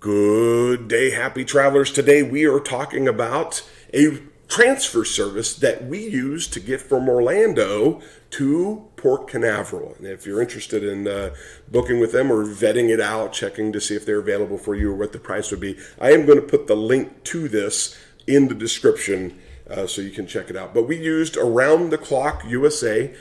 Good day, happy travelers. Today we are talking about a transfer service that we use to get from Orlando to Port Canaveral. And if you're interested in booking with them or vetting it out, checking to see if they're available for you or what the price would be, I am going to put the link to this in the description so you can check it out. But we used Around the Clock USA.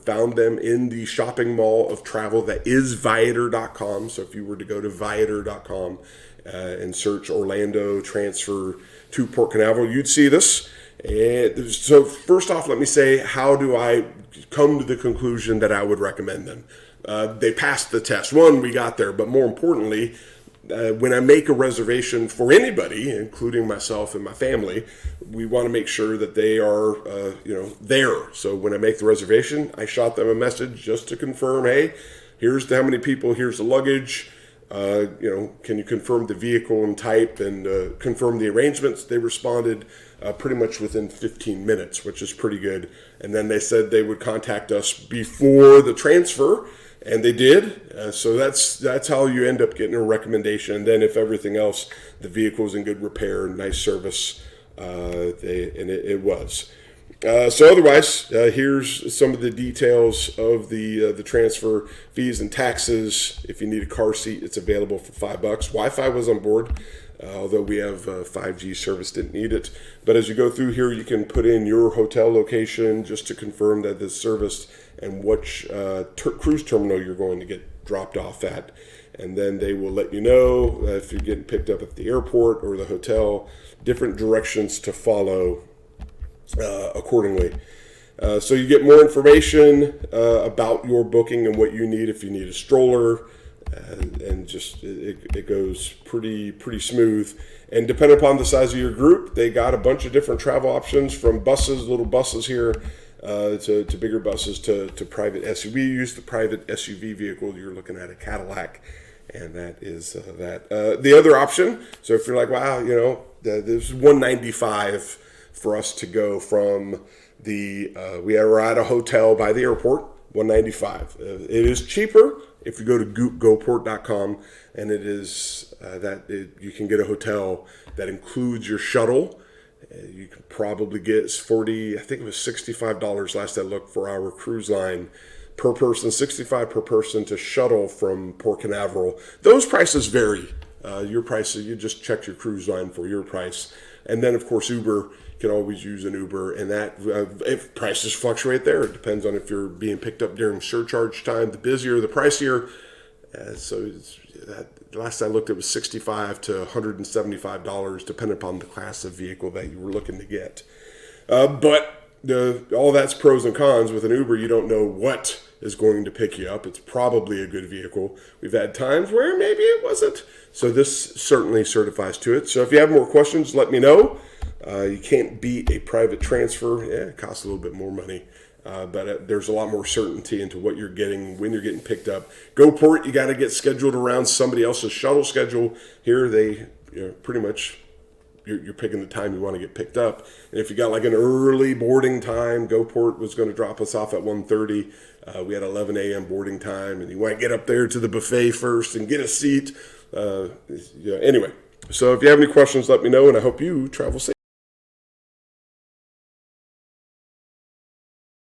Found them in the shopping mall of travel that is Viator.com. So if you were to go to Viator.com and search Orlando transfer to Port Canaveral, you'd see this. And so first off, let me say, how do I come to the conclusion that I would recommend them? They passed the test. One, we got there, but more importantly, when I make a reservation for anybody, including myself and my family, we want to make sure that they are, there. So when I make the reservation, I shot them a message just to confirm, hey, here's how many people, here's the luggage. Can you confirm the vehicle and type and confirm the arrangements? They responded pretty much within 15 minutes, which is pretty good. And then they said they would contact us before the transfer. And they did, so that's how you end up getting a recommendation. And then if everything else, the vehicle's in good repair, nice service, it was. So otherwise, here's some of the details of the transfer fees and taxes. If you need a car seat, it's available for $5. Wi-Fi was on board. Although we have 5G service, didn't need it. But as you go through here, you can put in your hotel location just to confirm that it's serviced and which cruise terminal you're going to get dropped off at. And then they will let you know if you're getting picked up at the airport or the hotel, different directions to follow accordingly. So you get more information about your booking and what you need if you need a stroller. And just it goes pretty smooth. And depending upon the size of your group, they got a bunch of different travel options, from buses, little buses here, to bigger buses, to private SUV. Use the private SUV vehicle, you're looking at a Cadillac, and that is that. The other option, so if you're like, wow, there's $195 for us to go from we are at a hotel by the airport, $195. It is cheaper if you go to goport.com, and it is you can get a hotel that includes your shuttle. You can probably get I think it was $65 last I looked for our cruise line per person, $65 per person to shuttle from Port Canaveral. Those prices vary. Your prices, you just check your cruise line for your price. And then, of course, Uber. You can always use an Uber, and that if prices fluctuate there. It depends on if you're being picked up during surcharge time. The busier, the pricier. Last I looked, it was $65 to $175, depending upon the class of vehicle that you were looking to get. But all that's pros and cons. With an Uber, you don't know what is going to pick you up. It's probably a good vehicle. We've had times where maybe it wasn't. So this certainly certifies to it. So if you have more questions, let me know. You can't beat a private transfer. Yeah, it costs a little bit more money. But there's a lot more certainty into what you're getting when you're getting picked up. GoPort, you got to get scheduled around somebody else's shuttle schedule. Here, they pretty much you're picking the time you want to get picked up. And if you got like an early boarding time, GoPort was going to drop us off at 1:30. We had 11 a.m. boarding time, and you want to get up there to the buffet first and get a seat. Anyway, so if you have any questions, let me know, and I hope you travel safe.